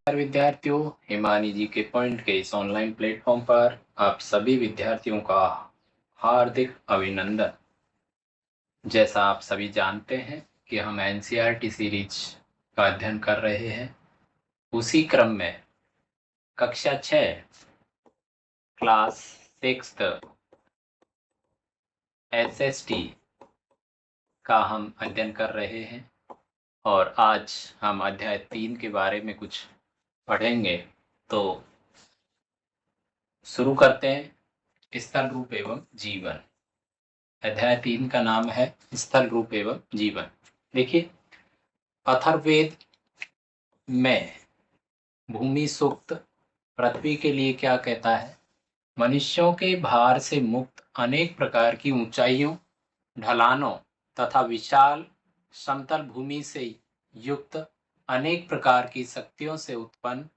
विद्यार्थियों, हिमानी जी के पॉइंट के इस ऑनलाइन प्लेटफॉर्म पर आप सभी विद्यार्थियों का हार्दिक अभिनंदन। जैसा आप सभी जानते हैं कि हम एनसीईआरटी सीरीज का अध्ययन कर रहे हैं, उसी क्रम में कक्षा 6 क्लास 6 एसएसटी का हम अध्ययन कर रहे हैं और आज हम अध्याय 3 के बारे में कुछ पढ़ेंगे। तो शुरू करते हैं। स्थल रूप एवं जीवन। अध्याय 3 का नाम है स्थल रूप एवं जीवन। देखिए, अथर्ववेद में भूमि सूक्त पृथ्वी के लिए क्या कहता है? मनुष्यों के भार से मुक्त अनेक प्रकार की ऊंचाइयों, ढलानों तथा विशाल समतल भूमि से युक्त अनेक प्रकार की शक्तियों से उत्पन्न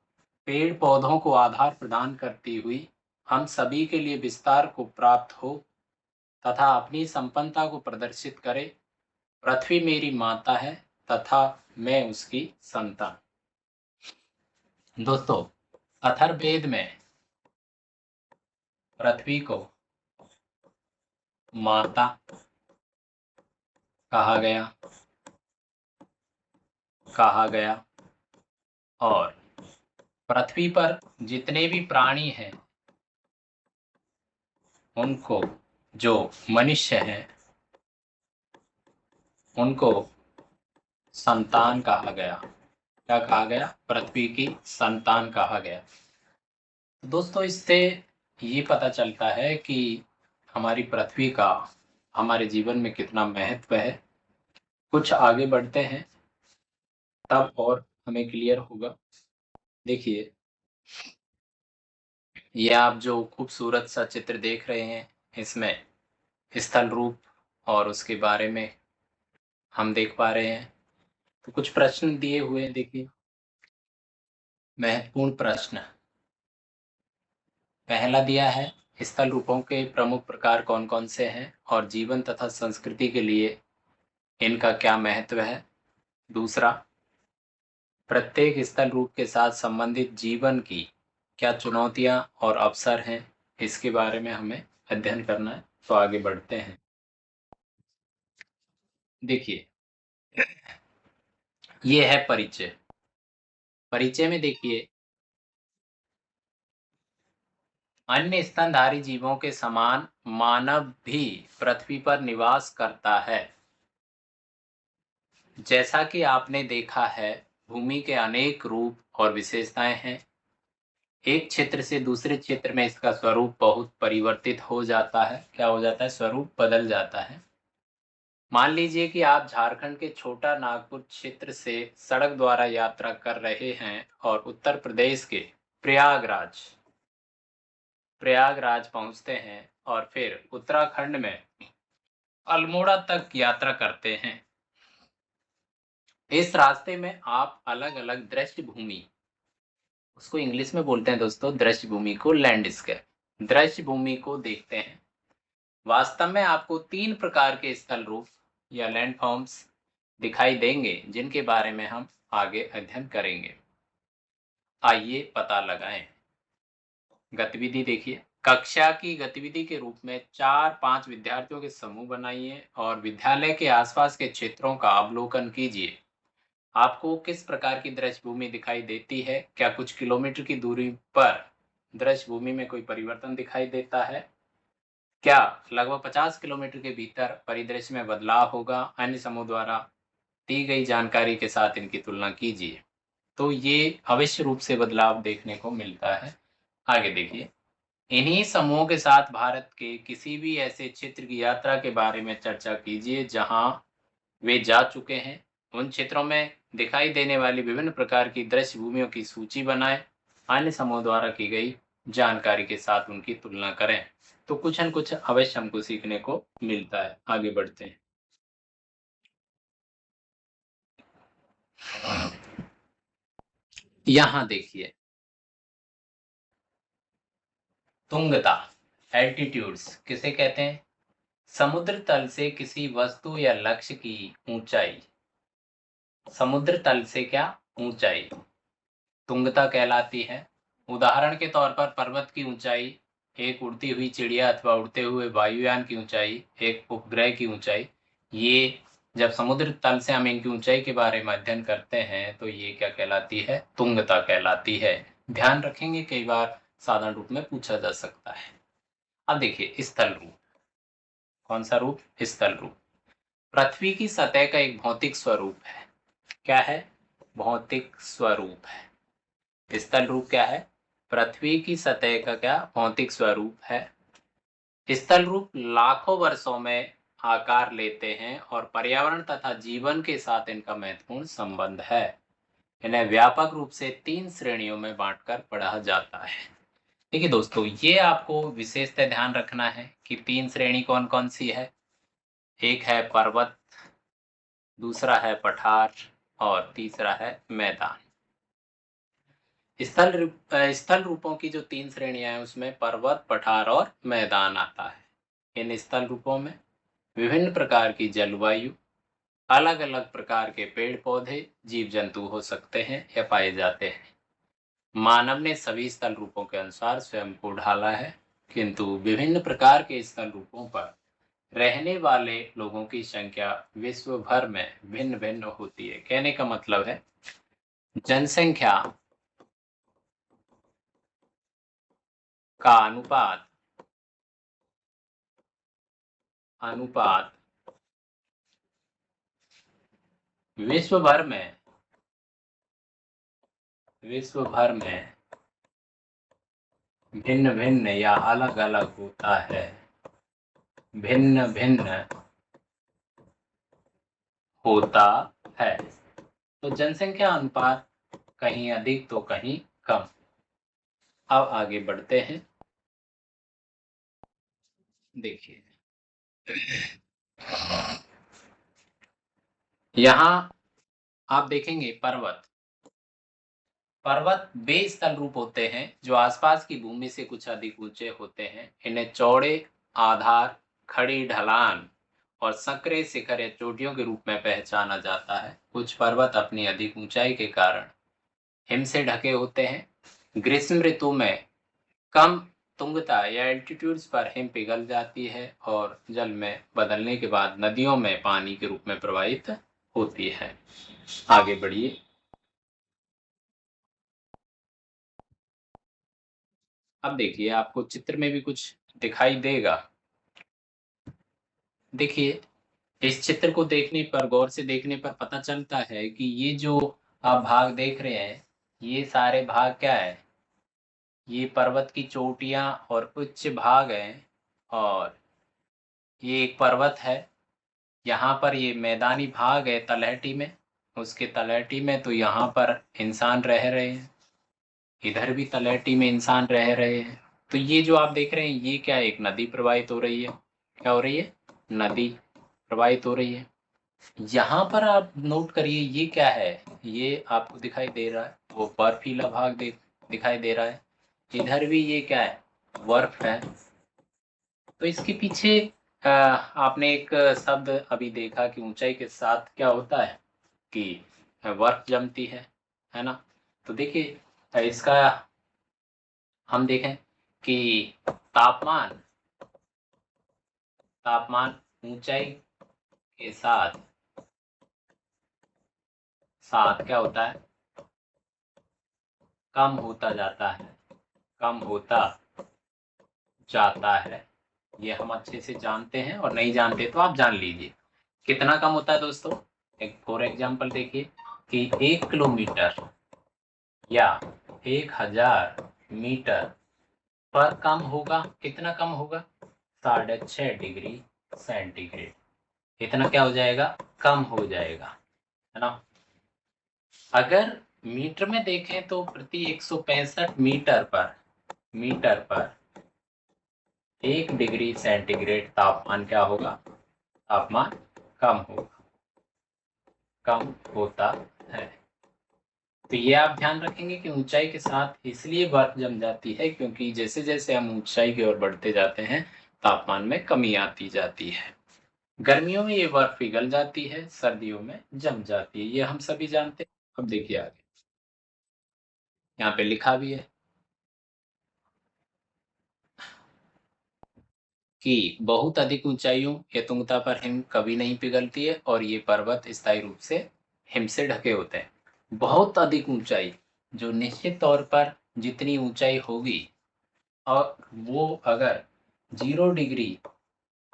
पेड़ पौधों को आधार प्रदान करती हुई हम सभी के लिए विस्तार को प्राप्त हो तथा अपनी संपन्नता को प्रदर्शित करे। पृथ्वी मेरी माता है तथा मैं उसकी संतान। दोस्तों, अथर्ववेद में पृथ्वी को माता कहा गया और पृथ्वी पर जितने भी प्राणी हैं उनको, जो मनुष्य हैं, उनको संतान कहा गया। क्या कहा गया? पृथ्वी की संतान कहा गया। दोस्तों, इससे ये पता चलता है कि हमारी पृथ्वी का हमारे जीवन में कितना महत्व है। कुछ आगे बढ़ते हैं तब और हमें क्लियर होगा। देखिए, ये आप जो खूबसूरत सा चित्र देख रहे हैं, इसमें स्थल रूप और उसके बारे में हम देख पा रहे हैं। तो कुछ प्रश्न दिए हुए हैं, देखिए, महत्वपूर्ण प्रश्न। पहला दिया है, स्थल रूपों के प्रमुख प्रकार कौन कौन से हैं और जीवन तथा संस्कृति के लिए इनका क्या महत्व है। दूसरा, प्रत्येक स्थल रूप के साथ संबंधित जीवन की क्या चुनौतियां और अवसर हैं, इसके बारे में हमें अध्ययन करना है। तो आगे बढ़ते हैं। देखिए, ये है परिचय। परिचय में देखिए, अन्य स्तनधारी जीवों के समान मानव भी पृथ्वी पर निवास करता है। जैसा कि आपने देखा है, भूमि के अनेक रूप और विशेषताएं हैं। एक क्षेत्र से दूसरे क्षेत्र में इसका स्वरूप बहुत परिवर्तित हो जाता है। क्या हो जाता है? स्वरूप बदल जाता है। मान लीजिए कि आप झारखंड के छोटा नागपुर क्षेत्र से सड़क द्वारा यात्रा कर रहे हैं और उत्तर प्रदेश के प्रयागराज पहुंचते हैं और फिर उत्तराखंड में अल्मोड़ा तक यात्रा करते हैं। इस रास्ते में आप अलग अलग दृश्य भूमि, उसको इंग्लिश में बोलते हैं दोस्तों, दृश्य भूमि को लैंडस्केप, दृश्य भूमि को देखते हैं। वास्तव में आपको 3 प्रकार के स्थल रूप या लैंडफॉर्म्स दिखाई देंगे, जिनके बारे में हम आगे अध्ययन करेंगे। आइए पता लगाएं। गतिविधि देखिए, कक्षा की गतिविधि के रूप में 4-5 विद्यार्थियों के समूह बनाइए और विद्यालय के आसपास के क्षेत्रों का अवलोकन कीजिए। आपको किस प्रकार की दृश्य भूमि दिखाई देती है? क्या कुछ किलोमीटर की दूरी पर दृश्य भूमि में कोई परिवर्तन दिखाई देता है? क्या लगभग 50 किलोमीटर के भीतर परिदृश्य में बदलाव होगा? अन्य समूह द्वारा दी गई जानकारी के साथ इनकी तुलना कीजिए। तो ये अवश्य रूप से बदलाव देखने को मिलता है। आगे देखिए, इन्हीं समूहों के साथ भारत के किसी भी ऐसे क्षेत्र की यात्रा के बारे में चर्चा कीजिए जहां वे जा चुके हैं। उन क्षेत्रों में दिखाई देने वाली विभिन्न प्रकार की दृश्य भूमियों की सूची बनाएं। अन्य समूह द्वारा की गई जानकारी के साथ उनकी तुलना करें। तो कुछ न कुछ अवश्य हमको सीखने को मिलता है। आगे बढ़ते हैं। यहां देखिए, तुंगता, एल्टीट्यूड्स किसे कहते हैं? समुद्र तल से किसी वस्तु या लक्ष्य की ऊंचाई। समुद्र तल से क्या? ऊंचाई तुंगता कहलाती है। उदाहरण के तौर पर पर्वत की ऊंचाई, एक उड़ती हुई चिड़िया अथवा उड़ते हुए वायुयान की ऊंचाई, एक उपग्रह की ऊंचाई, ये जब समुद्र तल से हम इनकी ऊंचाई के बारे में अध्ययन करते हैं तो ये क्या कहलाती है? तुंगता कहलाती है। ध्यान रखेंगे, कई बार साधारण रूप में पूछा जा सकता है। अब देखिए स्थल रूप। कौन सा रूप? स्थल रूप। पृथ्वी की सतह का एक भौतिक स्वरूप है। क्या है? भौतिक स्वरूप है। स्थल रूप क्या है? पृथ्वी की सतह का क्या भौतिक स्वरूप है। स्थल रूप लाखों वर्षों में आकार लेते हैं और पर्यावरण तथा जीवन के साथ इनका महत्वपूर्ण संबंध है। इन्हें व्यापक रूप से 3 श्रेणियों में बांटकर पढ़ा जाता है। देखिए दोस्तों, ये आपको विशेषतः ध्यान रखना है कि 3 श्रेणी कौन कौन सी है। एक है पर्वत, दूसरा है पठार और तीसरा है मैदान। स्थल रूपों की जो 3 श्रेणियां हैं उसमें पर्वत, पठार और मैदान आता है। इन स्थल रूपों में विभिन्न प्रकार की जलवायु, अलग अलग प्रकार के पेड़ पौधे, जीव जंतु हो सकते हैं या पाए जाते हैं। मानव ने सभी स्थल रूपों के अनुसार स्वयं को ढाला है, किंतु विभिन्न प्रकार के स्थल रूपों पर रहने वाले लोगों की संख्या विश्व भर में भिन्न भिन्न होती है। कहने का मतलब है जनसंख्या का अनुपात विश्व भर में भिन्न भिन्न या अलग अलग होता है। भिन्न भिन्न होता है। तो जनसंख्या अनुपात कहीं अधिक तो कहीं कम। अब आगे बढ़ते हैं। देखिए यहाँ आप देखेंगे पर्वत वे स्थल रूप होते हैं जो आसपास की भूमि से कुछ अधिक ऊंचे होते हैं। इन्हें चौड़े आधार, खड़ी ढलान और संकरे शिखर या चोटियों के रूप में पहचाना जाता है। कुछ पर्वत अपनी अधिक ऊंचाई के कारण हिम से ढके होते हैं। ग्रीष्म ऋतु में कम तुंगता या एल्टीट्यूड्स पर हिम पिघल जाती है और जल में बदलने के बाद नदियों में पानी के रूप में प्रवाहित होती है। आगे बढ़िए। अब देखिए, आपको चित्र में भी कुछ दिखाई देगा। देखिए, इस चित्र को देखने पर, गौर से देखने पर पता चलता है कि ये जो आप भाग देख रहे हैं, ये सारे भाग क्या है? ये पर्वत की चोटियां और उच्च भाग हैं और ये एक पर्वत है। यहाँ पर ये मैदानी भाग है तलहटी में, उसके तलहटी में तो यहाँ पर इंसान रह रहे हैं, इधर भी तलहटी में इंसान रह रहे हैं। तो ये जो आप देख रहे हैं ये क्या है? एक नदी प्रवाहित हो रही है। क्या हो रही है? नदी प्रवाहित हो रही है। यहाँ पर आप नोट करिए, ये क्या है? ये आपको दिखाई दे रहा है वो बर्फीला भाग दिखाई दे रहा है। इधर भी ये क्या है? बर्फ है। तो इसके पीछे आपने एक शब्द अभी देखा कि ऊंचाई के साथ क्या होता है कि बर्फ जमती है ना? तो देखिए इसका हम देखें कि तापमान ऊंचाई के साथ क्या होता है? कम होता जाता है। कम होता जाता है। ये हम अच्छे से जानते हैं और नहीं जानते तो आप जान लीजिए। कितना कम होता है दोस्तों? एक फॉर एग्जाम्पल देखिए कि 1 किलोमीटर या 1000 मीटर पर कम होगा। कितना कम होगा? 6.5 डिग्री सेंटीग्रेड। इतना क्या हो जाएगा? कम हो जाएगा, है ना? अगर मीटर में देखें तो प्रति 165 मीटर पर 1 डिग्री सेंटीग्रेड तापमान क्या होगा? तापमान कम होगा, कम होता है। तो ये आप ध्यान रखेंगे कि ऊंचाई के साथ इसलिए बर्फ जम जाती है क्योंकि जैसे जैसे हम ऊंचाई की ओर बढ़ते जाते हैं तापमान में कमी आती जाती है। गर्मियों में ये बर्फ पिघल जाती है, सर्दियों में जम जाती है, ये हम सभी जानते हैं। अब देखिए आगे। यहाँ पे लिखा भी है कि बहुत अधिक ऊंचाइयों या तुंगता पर हिम कभी नहीं पिघलती है और ये पर्वत स्थायी रूप से हिम से ढके होते हैं। बहुत अधिक ऊंचाई, जो निश्चित तौर पर जितनी ऊंचाई होगी और वो अगर 0 डिग्री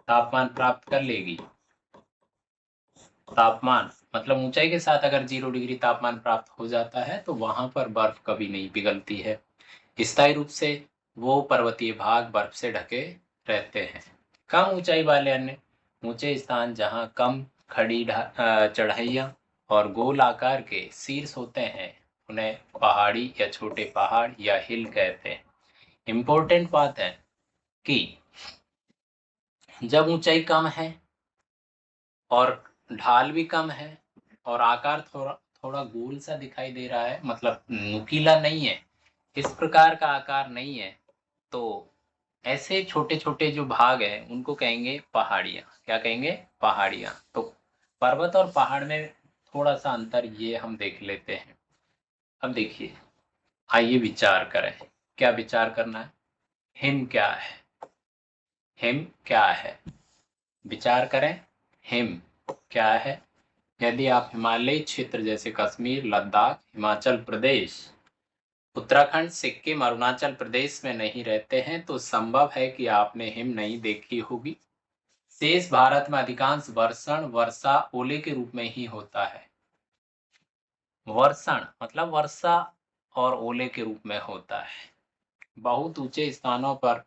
तापमान प्राप्त कर लेगी, तापमान मतलब ऊंचाई के साथ अगर 0 डिग्री तापमान प्राप्त हो जाता है तो वहां पर बर्फ कभी नहीं पिघलती है। स्थायी रूप से वो पर्वतीय भाग बर्फ से ढके रहते हैं। कम ऊंचाई वाले अन्य ऊंचे स्थान जहां कम खड़ी चढ़ाइयाँ और गोल आकार के शीर्ष होते हैं उन्हें पहाड़ी या छोटे पहाड़ या हिल कहते हैं। इम्पोर्टेंट बात है कि जब ऊंचाई कम है और ढाल भी कम है और आकार थोड़ा थोड़ा गोल सा दिखाई दे रहा है, मतलब नुकीला नहीं है, इस प्रकार का आकार नहीं है, तो ऐसे छोटे छोटे जो भाग हैं उनको कहेंगे पहाड़ियाँ। क्या कहेंगे? पहाड़ियाँ। तो पर्वत और पहाड़ में थोड़ा सा अंतर ये हम देख लेते हैं। अब देखिए, आइए विचार करें। क्या विचार करना है? हिम क्या है? हिम क्या है? विचार करें, हिम क्या है? यदि आप हिमालयी क्षेत्र जैसे कश्मीर, लद्दाख, हिमाचल प्रदेश, उत्तराखंड, सिक्किम, अरुणाचल प्रदेश में नहीं रहते हैं तो संभव है कि आपने हिम नहीं देखी होगी। शेष भारत में अधिकांश वर्षण वर्षा ओले के रूप में ही होता है। वर्षण मतलब वर्षा और ओले के रूप में होता है। बहुत ऊंचे स्थानों पर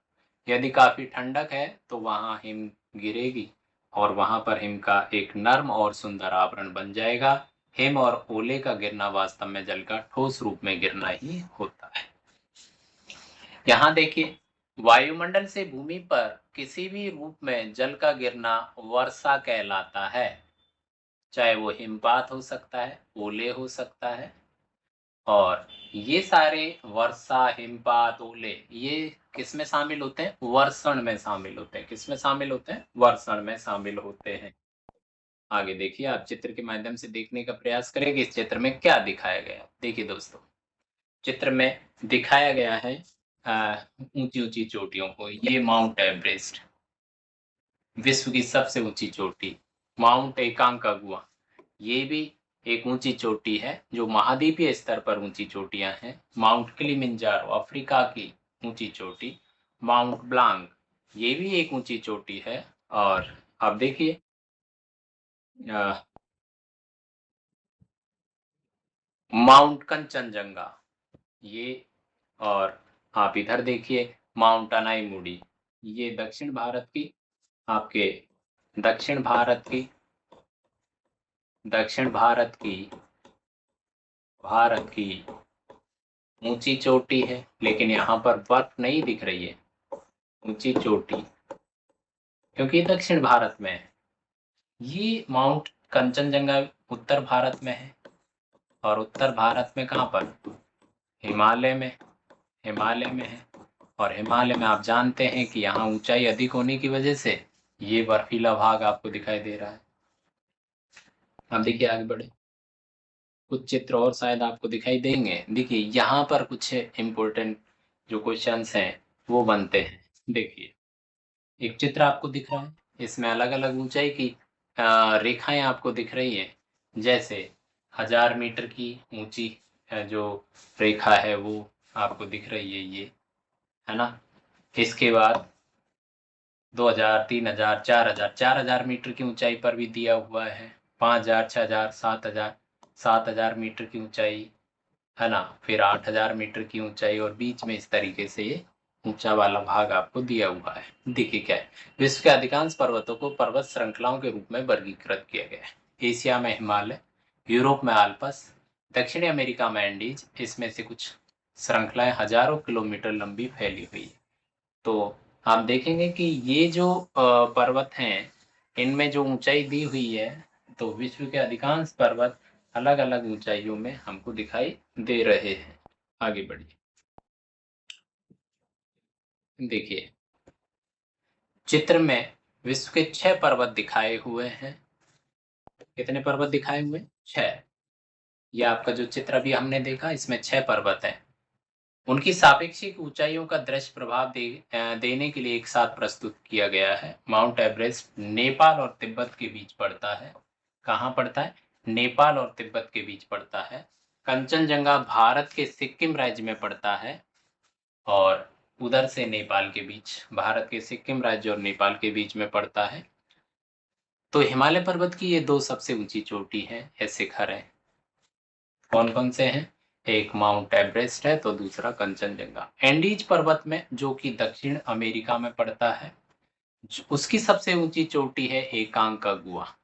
यदि काफी ठंडक है तो वहां हिम गिरेगी और वहां पर हिम का एक नर्म और सुंदर आवरण बन जाएगा। हिम और ओले का गिरना वास्तव में जल का ठोस रूप में गिरना ही होता है। यहाँ देखिए, वायुमंडल से भूमि पर किसी भी रूप में जल का गिरना वर्षा कहलाता है। चाहे वो हिमपात हो सकता है, ओले हो सकता है, और ये सारे वर्षा, हिमपात, ओले ये किस में शामिल होते हैं? वर्षण में शामिल होते हैं। किस में शामिल होते हैं? वर्षण में शामिल होते हैं। आगे देखिए, आप चित्र के माध्यम से देखने का प्रयास करें कि इस चित्र में क्या दिखाया गया है। देखिए दोस्तों, चित्र में दिखाया गया है ऊंची ऊंची चोटियों को। ये माउंट एवरेस्ट, विश्व की सबसे ऊंची चोटी। माउंट एकांकागुआ, ये भी एक ऊंची चोटी है जो महाद्वीपीय स्तर पर ऊंची चोटियां हैं। माउंट किलिमिंजारो, अफ्रीका की ऊंची चोटी। माउंट ब्लांक, ये भी एक ऊंची चोटी है। और अब देखिए, माउंट कंचनजंगा, ये, और आप इधर देखिए माउंट अनाईमुड़ी, ये दक्षिण भारत की, आपके दक्षिण भारत की, दक्षिण भारत की ऊंची चोटी है, लेकिन यहाँ पर बर्फ नहीं दिख रही है। ऊंची चोटी क्योंकि दक्षिण भारत में है। ये माउंट कंचनजंगा उत्तर भारत में है, और उत्तर भारत में कहाँ पर? हिमालय में। हिमालय में है, और हिमालय में आप जानते हैं कि यहाँ ऊंचाई अधिक होने की वजह से ये बर्फीला भाग आपको दिखाई दे रहा है। अब देखिए, आगे बढ़े, कुछ चित्र और शायद आपको दिखाई देंगे। देखिए, यहाँ पर कुछ इम्पोर्टेंट जो क्वेश्चंस हैं वो बनते हैं। देखिए, एक चित्र आपको दिख रहा है, इसमें अलग अलग ऊंचाई की रेखाएं आपको दिख रही हैं। जैसे 1000 मीटर की ऊंची जो रेखा है वो आपको दिख रही है, ये है ना। इसके बाद 2000, 3000, 4000, 4000 मीटर की ऊंचाई पर भी दिया हुआ है। 5000, 6000, 7000, 7000 मीटर की ऊंचाई, है ना। फिर 8000 मीटर की ऊंचाई, और बीच में इस तरीके से ये ऊंचा वाला भाग आपको दिया हुआ है। देखिए क्या है, विश्व के अधिकांश पर्वतों को पर्वत श्रृंखलाओं के रूप में वर्गीकृत किया गया है। एशिया में हिमालय, यूरोप में आल्प्स, दक्षिणी अमेरिका में एंडीज, इसमें से कुछ श्रृंखलाएं हजारों किलोमीटर लंबी फैली हुई है। तो आप देखेंगे कि ये जो पर्वत हैं, इनमें जो ऊंचाई दी हुई है, तो विश्व के अधिकांश पर्वत अलग अलग ऊंचाइयों में हमको दिखाई दे रहे हैं। आगे बढ़िए, देखिए चित्र में विश्व के 6 पर्वत दिखाए हुए हैं। कितने पर्वत दिखाए हुए? 6। ये आपका जो चित्र अभी हमने देखा, इसमें 6 पर्वत हैं। उनकी सापेक्षिक ऊंचाइयों का दृश्य प्रभाव देने के लिए एक साथ प्रस्तुत किया गया है। माउंट एवरेस्ट नेपाल और तिब्बत के बीच पड़ता है। कहाँ पड़ता है? नेपाल और तिब्बत के बीच पड़ता है। कंचनजंगा भारत के सिक्किम राज्य में पड़ता है और उधर से नेपाल के बीच, भारत के सिक्किम राज्य और नेपाल के बीच में पड़ता है। तो हिमालय पर्वत की ये दो सबसे ऊंची चोटी है या शिखर है। कौन कौन से हैं? एक माउंट एवरेस्ट है तो दूसरा कंचनजंगा। एंडीज पर्वत में, जो कि दक्षिण अमेरिका में पड़ता है, उसकी सबसे ऊंची चोटी है एकांकागुआ।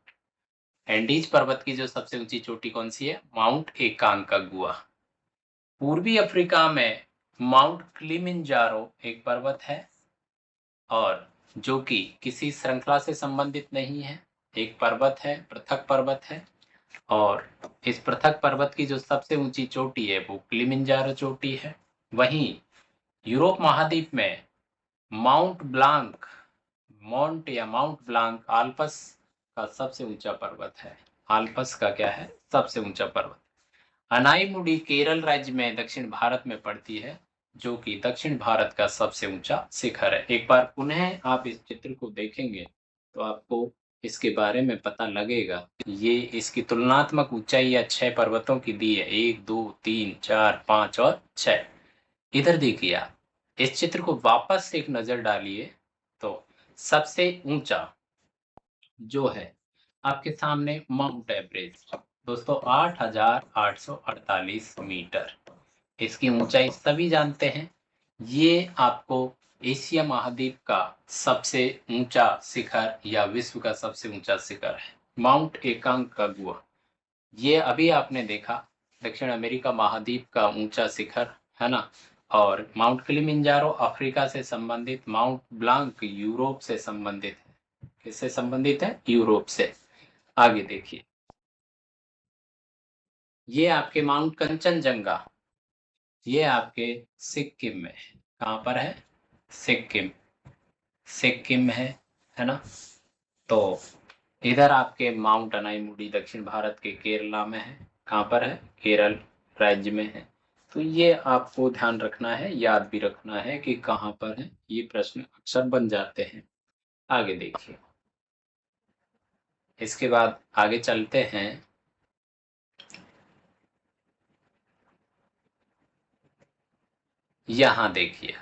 एंडीज पर्वत की जो सबसे ऊंची चोटी कौन सी है? माउंट एकांकागुआ। पूर्वी अफ्रीका में माउंट किलिमंजारो एक पर्वत है और जो कि किसी श्रृंखला से संबंधित नहीं है, एक पर्वत है, पृथक पर्वत है। और इस पृथक पर्वत की जो सबसे ऊंची चोटी है वो किलिमंजारो चोटी है। वहीं यूरोप महाद्वीप में Mount Blanc, Mount Blanc Alps का सबसे ऊंचा पर्वत है। आल्प्स का क्या है? सबसे ऊंचा पर्वत। अनाईमुडी केरल राज्य में दक्षिण भारत में पड़ती है, जो कि दक्षिण भारत का सबसे ऊंचा शिखर है। एक बार पुनः आप इस चित्र को देखेंगे तो आपको इसके बारे में पता लगेगा। ये इसकी तुलनात्मक ऊंचाई या 6 पर्वतों की दी है, 1 2 3 4 5 और 6। इधर देखिए, आप इस चित्र को वापस एक नजर डालिए तो सबसे ऊंचा जो है आपके सामने माउंट एवरेस्ट दोस्तों 8,848 मीटर। इसकी ऊंचाई सभी जानते हैं। ये आपको एशिया महाद्वीप का सबसे ऊंचा शिखर या विश्व का सबसे ऊंचा शिखर है, माउंट एकांकागुआ। ये अभी आपने देखा दक्षिण अमेरिका महाद्वीप का ऊंचा शिखर है ना। और माउंट किलिमंजारो अफ्रीका से संबंधित, माउंट ब्लांक यूरोप से संबंधित है। किससे संबंधित है? यूरोप से। आगे देखिए, ये आपके माउंट कंचनजंगा, ये आपके सिक्किम में है। कहाँ पर है? सिक्किम, सिक्किम में है ना। तो इधर आपके माउंट अनाईमुडी दक्षिण भारत के केरला में है। कहाँ पर है? केरल राज्य में है। तो ये आपको ध्यान रखना है, याद भी रखना है कि कहाँ पर है। ये प्रश्न अक्सर बन जाते हैं। आगे देखिए, इसके बाद आगे चलते हैं। यहाँ देखिए,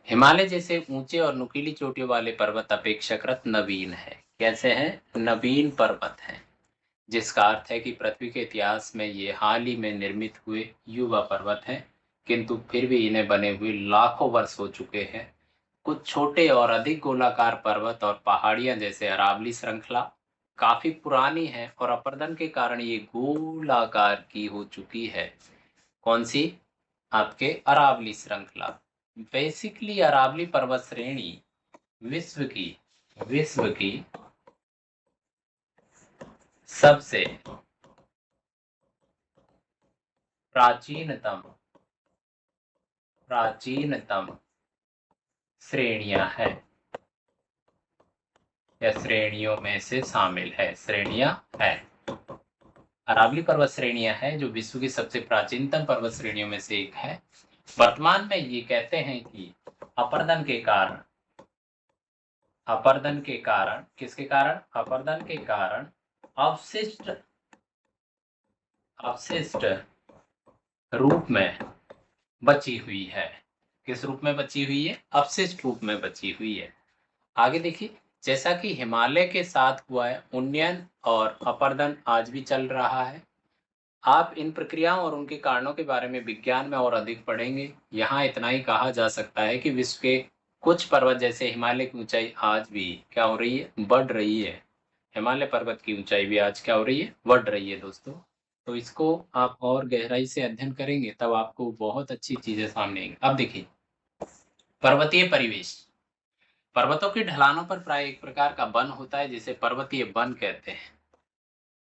हिमालय जैसे ऊंचे और नुकीली चोटियों वाले पर्वत अपेक्षाकृत नवीन है। कैसे हैं? नवीन पर्वत हैं, जिसका अर्थ है कि पृथ्वी के इतिहास में ये हाल ही में निर्मित हुए युवा पर्वत हैं, किंतु फिर भी इन्हें बने हुए लाखों वर्ष हो चुके हैं। कुछ छोटे और अधिक गोलाकार पर्वत और पहाड़ियां जैसे अरावली श्रृंखला काफी पुरानी है और अपरदन के कारण ये गोलाकार की हो चुकी है। कौन सी? आपके अरावली श्रृंखला। बेसिकली अरावली पर्वत श्रेणी विश्व की सबसे प्राचीनतम श्रेणियां है या श्रेणियों में से शामिल है। श्रेणियां है, अरावली पर्वत श्रेणियां हैं जो विश्व की सबसे प्राचीनतम पर्वत श्रेणियों में से एक है। वर्तमान में ये कहते हैं कि अपरदन के कारण, किसके कारण? अपरदन के कारण अवशिष्ट रूप में बची हुई है। किस रूप में बची हुई है? अवशिष्ट रूप में बची हुई है। आगे देखिए, जैसा कि हिमालय के साथ हुआ है, उन्नयन और अपरदन आज भी चल रहा है। आप इन प्रक्रियाओं और उनके कारणों के बारे में विज्ञान में और अधिक पढ़ेंगे। यहाँ इतना ही कहा जा सकता है कि विश्व के कुछ पर्वत जैसे हिमालय की ऊंचाई आज भी क्या हो रही है? बढ़ रही है। हिमालय पर्वत की ऊंचाई भी आज क्या हो रही है? बढ़ रही है दोस्तों। तो इसको आप और गहराई से अध्ययन करेंगे तब आपको बहुत अच्छी चीजें सामने आएंगी। अब देखिए, पर्वतीय परिवेश। पर्वतों की ढलानों पर प्राय एक प्रकार का वन होता है जिसे पर्वतीय वन कहते हैं।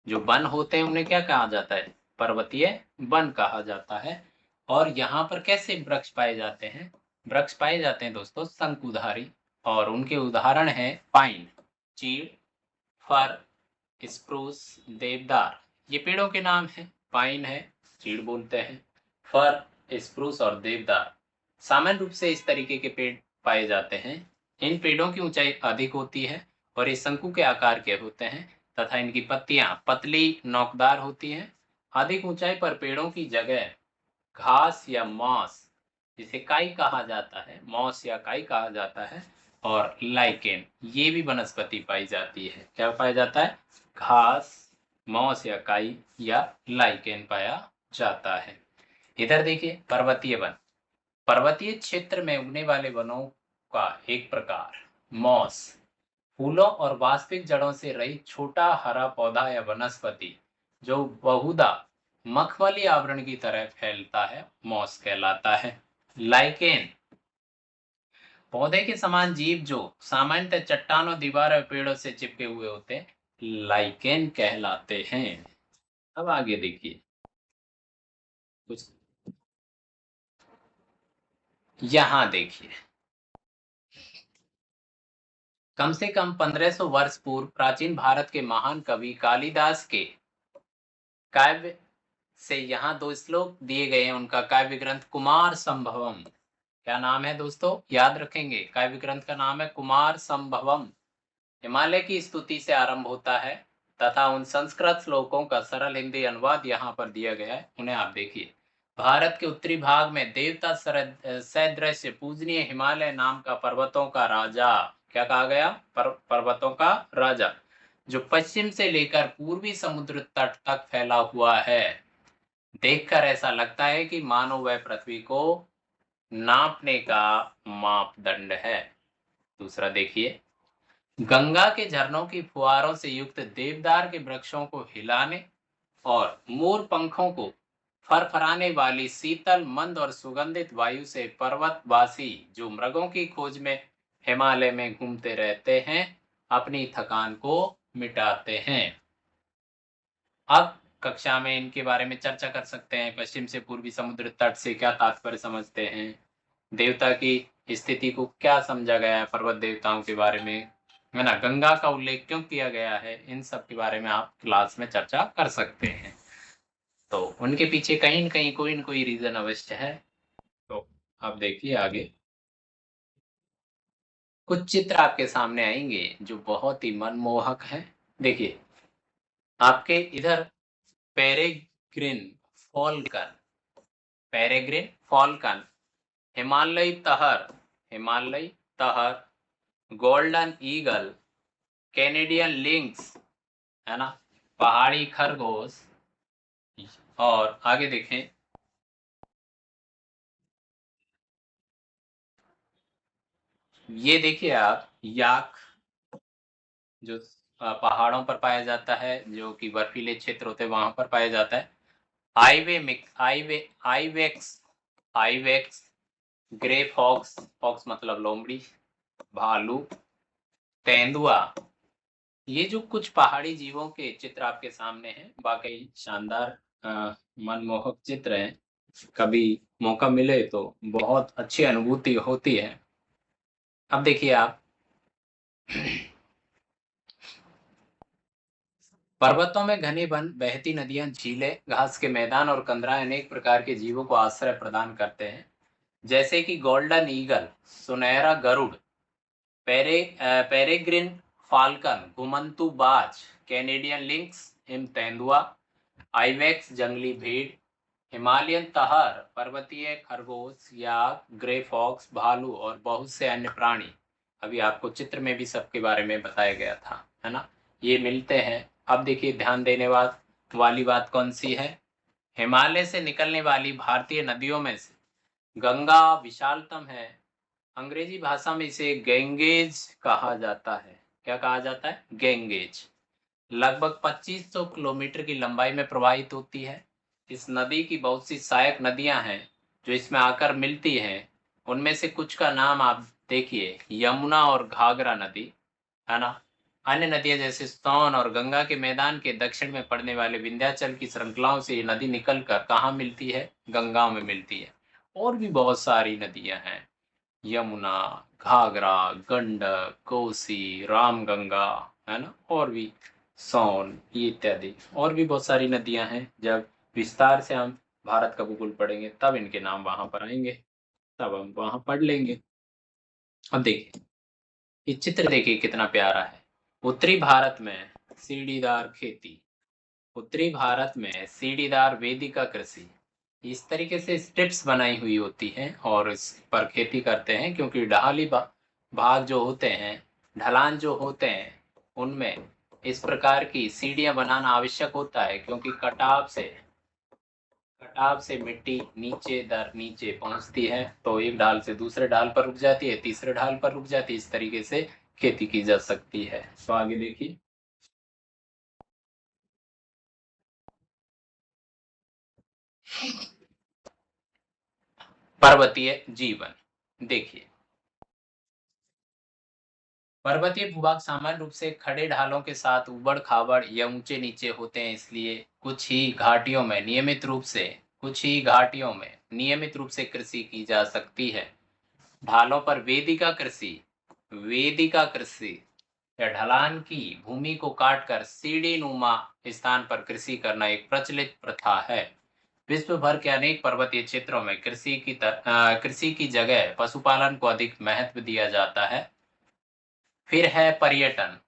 जो वन होते हैं उन्हें क्या कहा जाता है? पर्वतीय वन कहा जाता है। और यहाँ पर कैसे वृक्ष पाए जाते हैं? वृक्ष पाए जाते हैं दोस्तों शंकुधारी, और उनके उदाहरण हैं पाइन, चीड़, फर, स्प्रूस, देवदार। ये पेड़ों के नाम हैं। पाइन है, चीड़ बोलते हैं। फर, स्प्रूस और देवदार सामान्य रूप से इस तरीके के पेड़ पाए जाते हैं। इन पेड़ों की ऊंचाई अधिक होती है और ये शंकु के आकार के होते हैं तथा इनकी पत्तियां पतली नोकदार होती हैं। अधिक ऊंचाई पर पेड़ों की जगह घास या मॉस, जिसे काई कहा जाता है, मॉस या काई कहा जाता है, और लाइकेन, ये भी वनस्पति पाई जाती है। क्या पाया जाता है? घास, मॉस या काई या लाइकेन पाया जाता है। इधर देखिए पर्वतीय वन, पर्वतीय क्षेत्र में उगने वाले वनों का एक प्रकार मॉस, फूलों और वास्तविक जड़ों से रहित छोटा हरा पौधा या वनस्पति जो बहुधा मखमली आवरण की तरह फैलता है, मॉस कहलाता है। लाइकेन, पौधे के समान जीव जो सामान्यतः चट्टानों, दीवार और पेड़ों से चिपके हुए होते हैं, लाइकेन कहलाते हैं। अब आगे देखिए कुछ, यहां देखिए कम से कम 1500 वर्ष पूर्व प्राचीन भारत के महान कवि कालिदास के काव्य से यहाँ दो श्लोक दिए गए हैं। उनका काव्य ग्रंथ कुमार संभवम, क्या नाम है दोस्तों? याद रखेंगे, काव्य ग्रंथ का नाम है कुमार संभवम। हिमालय की स्तुति से आरंभ होता है तथा उन संस्कृत श्लोकों का सरल हिंदी अनुवाद यहाँ पर दिया गया है, उन्हें आप देखिए। भारत के उत्तरी भाग में देवता सदृश्य पूजनीय हिमालय नाम का पर्वतों का राजा, क्या कहा गया? पर्वतों का राजा, जो पश्चिम से लेकर पूर्वी समुद्र तट तक फैला हुआ है। देखकर ऐसा लगता है कि मानो वह पृथ्वी को नापने का मापदंड है। दूसरा देखिए, गंगा के झरनों की फुहारों से युक्त देवदार के वृक्षों को हिलाने और मोर पंखों को फरफराने वाली शीतल, मंद और सुगंधित वायु से पर्वतवासी जो मृगों की खोज में हिमालय में घूमते रहते हैं, अपनी थकान को मिटाते हैं। अब कक्षा में इनके बारे में चर्चा कर सकते हैं। पश्चिम से पूर्वी समुद्र तट से क्या तात्पर्य समझते हैं? देवता की स्थिति को क्या समझा गया है पर्वत देवताओं के बारे में, है ना? गंगा का उल्लेख क्यों किया गया है? इन सब के बारे में आप क्लास में चर्चा कर सकते हैं। तो उनके पीछे कहीं न कहीं कोई न कोई रीजन अवश्य है। तो आप देखिए आगे कुछ चित्र आपके सामने आएंगे जो बहुत ही मनमोहक है। देखिए आपके इधर पेरेग्रिन फॉल्कन, पेरेग्रिन फॉल्कन, हिमालयी तहर, हिमालयी तहर, गोल्डन ईगल, कैनेडियन लिंक्स, है ना, पहाड़ी खरगोश, और आगे देखें ये देखिए आप याक, जो पहाड़ों पर पाया जाता है, जो कि बर्फीले क्षेत्र होते हैं वहां पर पाया जाता है। आईवेक्स, आईवेक्स, ग्रे फॉक्स, फॉक्स मतलब लोमड़ी, भालू, तेंदुआ, ये जो कुछ पहाड़ी जीवों के चित्र आपके सामने हैं, वाकई शानदार मनमोहक चित्र हैं। कभी मौका मिले तो बहुत अच्छी अनुभूति होती है। अब देखिए आप पर्वतों में घने वन, बहती नदियां, झीलें, घास के मैदान और कंदराएं अनेक प्रकार के जीवों को आश्रय प्रदान करते हैं, जैसे कि गोल्डन ईगल, सुनहरा गरुड़, पेरेग्रिन फाल्कन, घुमंतू बाज, कैनेडियन लिंक्स, हिम तेंदुआ, आइवेक्स जंगली भेड़, हिमालयन तहर, पर्वतीय खरगोश, याक, ग्रे फॉक्स, भालू और बहुत से अन्य प्राणी। अभी आपको चित्र में भी सबके बारे में बताया गया था, है ना? ये मिलते हैं। अब देखिए ध्यान देने वाली बात कौन सी है? हिमालय से निकलने वाली भारतीय नदियों में से गंगा विशालतम है। अंग्रेजी भाषा में इसे गैंगेज कहा जाता है। क्या कहा जाता है? गैंगेज। लगभग 2500 किलोमीटर की लंबाई में प्रवाहित होती है। इस नदी की बहुत सी सहायक नदियां हैं जो इसमें आकर मिलती हैं। उनमें से कुछ का नाम आप देखिए, यमुना और घाघरा नदी, है ना? अन्य नदियां जैसे सोन और गंगा के मैदान के दक्षिण में पड़ने वाले विंध्याचल की श्रृंखलाओं से ये नदी निकलकर कहाँ मिलती है? गंगा में मिलती है। और भी बहुत सारी नदियां हैं, यमुना, घाघरा, गंडक, कोसी, रामगंगा, है ना, और भी सोन, ये इत्यादि और भी बहुत सारी नदियां हैं। जब विस्तार से हम भारत का भूगोल पढ़ेंगे तब इनके नाम वहां पर आएंगे, तब हम वहां पढ़ लेंगे। अब देखिए ये चित्र, देखिए कितना प्यारा है। उत्तरी भारत में सीढ़ीदार खेती, उत्तरी भारत में सीढ़ीदार वेदिका कृषि, इस तरीके से स्ट्रिप्स बनाई हुई होती हैं और इस पर खेती करते हैं, क्योंकि ढाली भाग जो होते हैं, ढलान जो होते हैं, उनमें इस प्रकार की सीढ़ियां बनाना आवश्यक होता है, क्योंकि कटाव से मिट्टी नीचे दर नीचे पहुंचती है, तो एक ढाल से दूसरे ढाल पर रुक जाती है, तीसरे ढाल पर रुक जाती है, इस तरीके से खेती की जा सकती है। तो आगे देखिए, पर्वतीय जीवन। देखिए पर्वतीय भूभाग सामान्य रूप से खड़े ढालों के साथ उबड़ खाबड़ या ऊंचे नीचे होते हैं, इसलिए कुछ ही घाटियों में नियमित रूप से कृषि की जा सकती है। ढालों पर वेदिका कृषि या ढलान की भूमि को काटकर सीढ़ी नुमा स्थान पर कृषि करना एक प्रचलित प्रथा है। विश्व भर के अनेक पर्वतीय क्षेत्रों में कृषि की जगह पशुपालन को अधिक महत्व दिया जाता है। फिर है पर्यटन।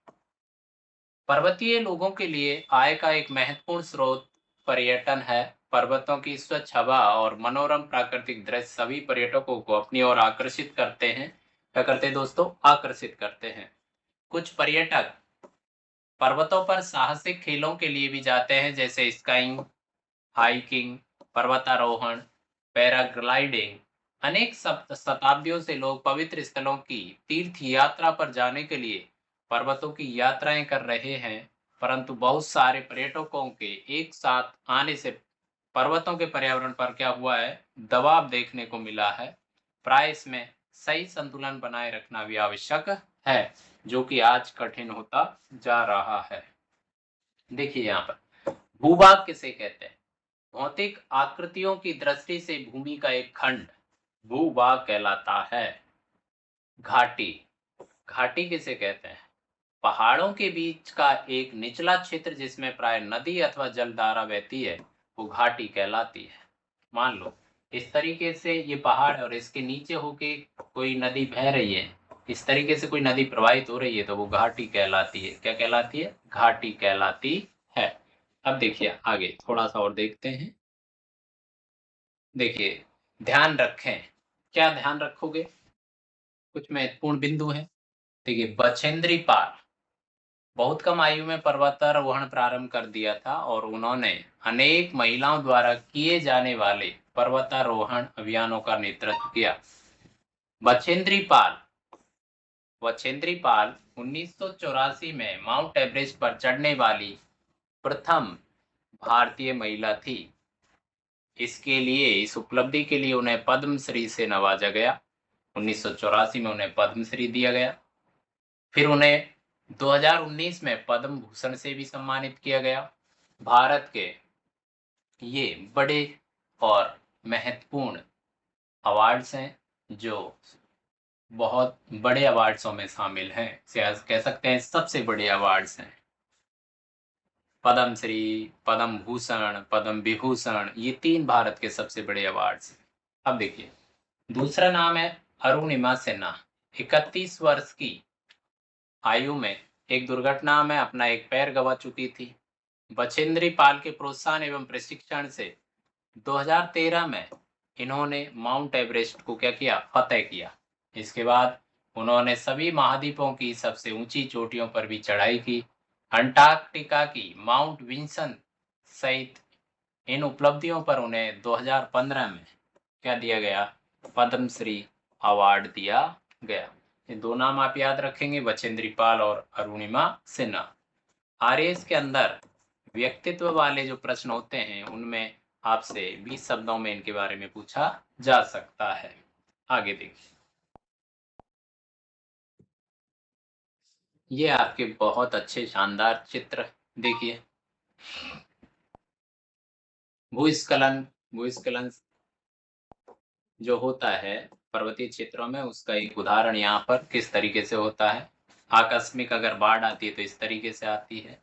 पर्वतीय लोगों के लिए आय का एक महत्वपूर्ण स्रोत पर्यटन है। पर्वतों की स्वच्छ हवा और मनोरम प्राकृतिक दृश्य सभी पर्यटकों को अपनी ओर आकर्षित करते हैं। क्या करते हैं दोस्तों? आकर्षित करते हैं। कुछ पर्यटक पर्वतों पर साहसिक खेलों के लिए भी जाते हैं, जैसे स्काइंग, हाइकिंग, पर्वतारोहण, पैराग्लाइडिंग। अनेक शताब्दियों से लोग पवित्र स्थलों की तीर्थ यात्रा पर जाने के लिए पर्वतों की यात्राएं कर रहे हैं, परंतु बहुत सारे पर्यटकों के एक साथ आने से पर्वतों के पर्यावरण पर क्या हुआ है, दबाव देखने को मिला है। प्राय इसमें सही संतुलन बनाए रखना भी आवश्यक है, जो कि आज कठिन होता जा रहा है। देखिए यहाँ पर भूभाग किसे कहते हैं? भौतिक आकृतियों की दृष्टि से भूमि का एक खंड भूभाग कहलाता है। घाटी, घाटी किसे कहते हैं? पहाड़ों के बीच का एक निचला क्षेत्र जिसमें प्राय नदी अथवा जलधारा बहती है, वो घाटी कहलाती है। मान लो इस तरीके से ये पहाड़ और इसके नीचे होके कोई नदी बह रही है, इस तरीके से कोई नदी प्रवाहित हो रही है, तो वो घाटी कहलाती है। क्या कहलाती है? घाटी कहलाती है। अब देखिए आगे थोड़ा सा और देखते हैं। देखिए ध्यान रखें, क्या ध्यान रखोगे? कुछ महत्वपूर्ण बिंदु हैं। देखिए बछेंद्री पाल बहुत कम आयु में पर्वतारोहण प्रारंभ कर दिया था और उन्होंने अनेक महिलाओं द्वारा किए जाने वाले पर्वतारोहण अभियानों का नेतृत्व किया। बछेंद्री पाल 1984 में माउंट एवरेस्ट पर चढ़ने वाली प्रथम भारतीय महिला थी। इस उपलब्धि के लिए उन्हें पद्मश्री से नवाजा गया। 1984 में उन्हें पद्मश्री दिया गया। फिर उन्हें 2019 में पद्म भूषण से भी सम्मानित किया गया। भारत के ये बड़े और महत्वपूर्ण अवार्ड्स हैं, जो बहुत बड़े अवार्ड्सों में शामिल हैं। कह सकते हैं सबसे बड़े अवार्ड्स हैं। पद्म श्री, पद्म भूषण, पद्म विभूषण, ये 3 भारत के सबसे बड़े अवार्ड्स हैं। अब देखिए दूसरा नाम है अरुणिमा सिन्हा। 31 वर्ष की आयु में एक दुर्घटना में अपना एक पैर गंवा चुकी थी। बछेंद्री पाल के प्रोत्साहन एवं प्रशिक्षण से 2013 में इन्होंने माउंट एवरेस्ट को क्या किया? फतेह किया। इसके बाद उन्होंने सभी महाद्वीपों की सबसे ऊंची चोटियों पर भी चढ़ाई की। अंटार्कटिका की माउंट विंसन सहित इन उपलब्धियों पर उन्हें 2015 में क्या दिया गया? पद्मश्री अवार्ड दिया गया। ये 2 नाम आप याद रखेंगे, बछेंद्री पाल और अरुणिमा सिन्हा। आरएएस के अंदर व्यक्तित्व वाले जो प्रश्न होते हैं, उनमें आपसे 20 शब्दों में इनके बारे में पूछा जा सकता है। आगे देखिए, ये आपके बहुत अच्छे शानदार चित्र देखिए। भूस्खलन भूस्खलन जो होता है पर्वतीय क्षेत्रों में, उसका एक उदाहरण यहाँ पर किस तरीके से होता है। आकस्मिक अगर बाढ़ आती है तो इस तरीके से आती है।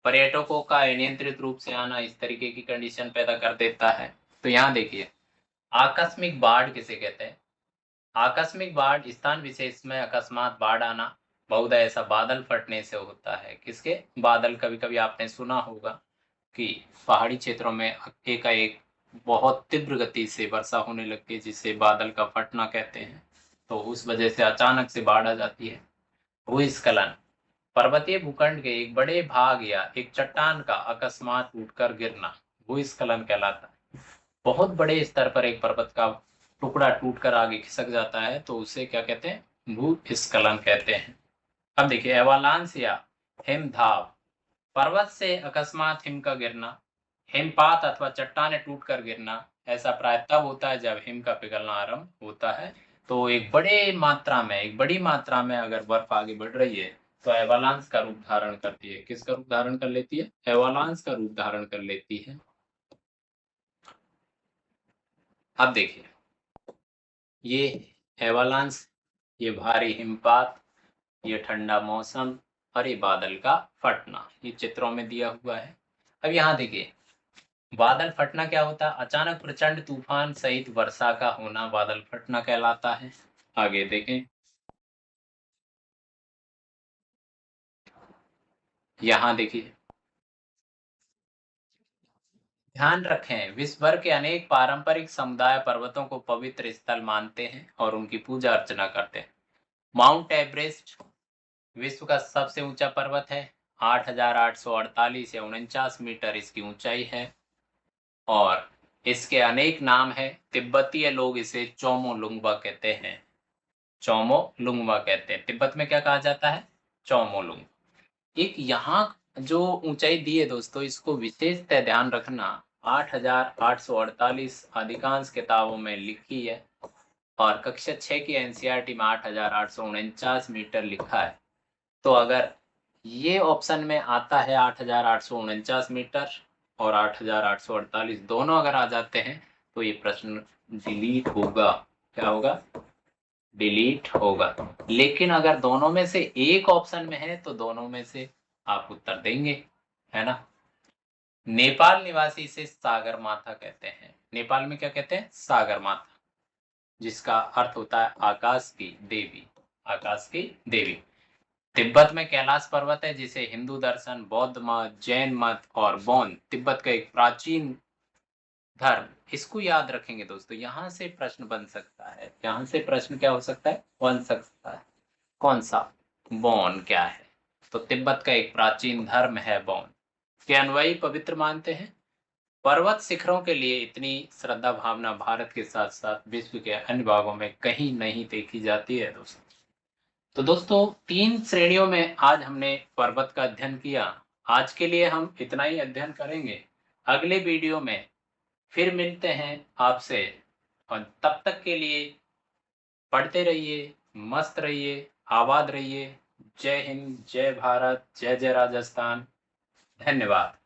पर्यटकों का अनियंत्रित रूप से आना इस तरीके की कंडीशन पैदा कर देता है। तो यहाँ देखिए, आकस्मिक बाढ़ किसे कहते हैं? आकस्मिक बाढ़ स्थान विशेष में अकस्मात बाढ़ आना, बहुधा ऐसा बादल फटने से होता है। किसके? बादल। कभी कभी आपने सुना होगा कि पहाड़ी क्षेत्रों में एकाएक बहुत तीव्र गति से वर्षा होने लगती है, जिसे बादल का फटना कहते हैं। तो उस वजह से अचानक से बाढ़ आ जाती है। भूस्खलन, पर्वतीय भूखंड के एक बड़े भाग या एक चट्टान का अकस्मात टूटकर गिरना भूस्खलन कहलाता है। बहुत बड़े स्तर पर एक पर्वत का टुकड़ा टूटकर आगे खिसक जाता है तो उसे क्या कहते हैं? भूस्खलन कहते हैं। अब देखिए, एवालांस या हिमधाव, पर्वत से अकस्मात हिम का गिरना, हिमपात अथवा चट्टाने टूटकर गिरना। ऐसा प्राय तब होता है जब हिम का पिघलना आरंभ होता है। तो एक बड़ी मात्रा में अगर बर्फ आगे बढ़ रही है तो एवालांस का रूप धारण करती है। किसका रूप धारण कर लेती है? एवालांस का रूप धारण कर लेती है। अब देखिए, ये एवालांस, ये भारी हिमपात, ये ठंडा मौसम और ये बादल का फटना, ये चित्रों में दिया हुआ है। अब यहाँ देखिए, बादल फटना क्या होता है? अचानक प्रचंड तूफान सहित वर्षा का होना बादल फटना कहलाता है। आगे देखें, यहाँ देखिए, ध्यान रखें, विश्व भर के अनेक पारंपरिक समुदाय पर्वतों को पवित्र स्थल मानते हैं और उनकी पूजा अर्चना करते हैं। माउंट एवरेस्ट विश्व का सबसे ऊंचा पर्वत है। 8,848 या 49 मीटर इसकी ऊंचाई है और इसके अनेक नाम है। तिब्बतीय लोग इसे चोमोलुंगबा कहते हैं। चोमोलुंगबा कहते हैं। तिब्बत में क्या कहा जाता है? चोमोलुंग। एक यहाँ जो ऊंचाई दी है दोस्तों, इसको विशेषतः ध्यान रखना। 8,848 अधिकांश किताबों में लिखी है और कक्षा 6 की एनसीईआरटी में 8,849 मीटर लिखा है। तो अगर ये ऑप्शन में आता है 8,849 मीटर और 8,848 दोनों अगर आ जाते हैं तो ये प्रश्न डिलीट होगा। क्या होगा? डिलीट होगा। लेकिन अगर दोनों में से एक ऑप्शन में है तो दोनों में से आप उत्तर देंगे, है ना? नेपाल निवासी इसे सागर माथा कहते हैं। नेपाल में क्या कहते हैं? सागर माथा, जिसका अर्थ होता है आकाश की देवी। आकाश की देवी। तिब्बत में कैलाश पर्वत है, जिसे हिंदू दर्शन, बौद्ध मत, जैन मत और बौद्ध तिब्बत का एक प्राचीन धर्म। इसको याद रखेंगे दोस्तों, यहां से प्रश्न बन सकता है। यहां से प्रश्न क्या हो सकता है? बन सकता है। कौन सा? बौन क्या है? तो तिब्बत का एक प्राचीन धर्म है बौन, के अनुयायी पवित्र मानते हैं। पर्वत शिखरों के लिए इतनी श्रद्धा भावना भारत के साथ साथ विश्व के अन्य भागों में कहीं नहीं देखी जाती है दोस्तों। तो दोस्तों, 3 श्रेणियों में आज हमने पर्वत का अध्ययन किया। आज के लिए हम इतना ही अध्ययन करेंगे। अगले वीडियो में फिर मिलते हैं आपसे और तब तक के लिए पढ़ते रहिए, मस्त रहिए, आबाद रहिए। जय हिंद, जय भारत, जय जय राजस्थान। धन्यवाद।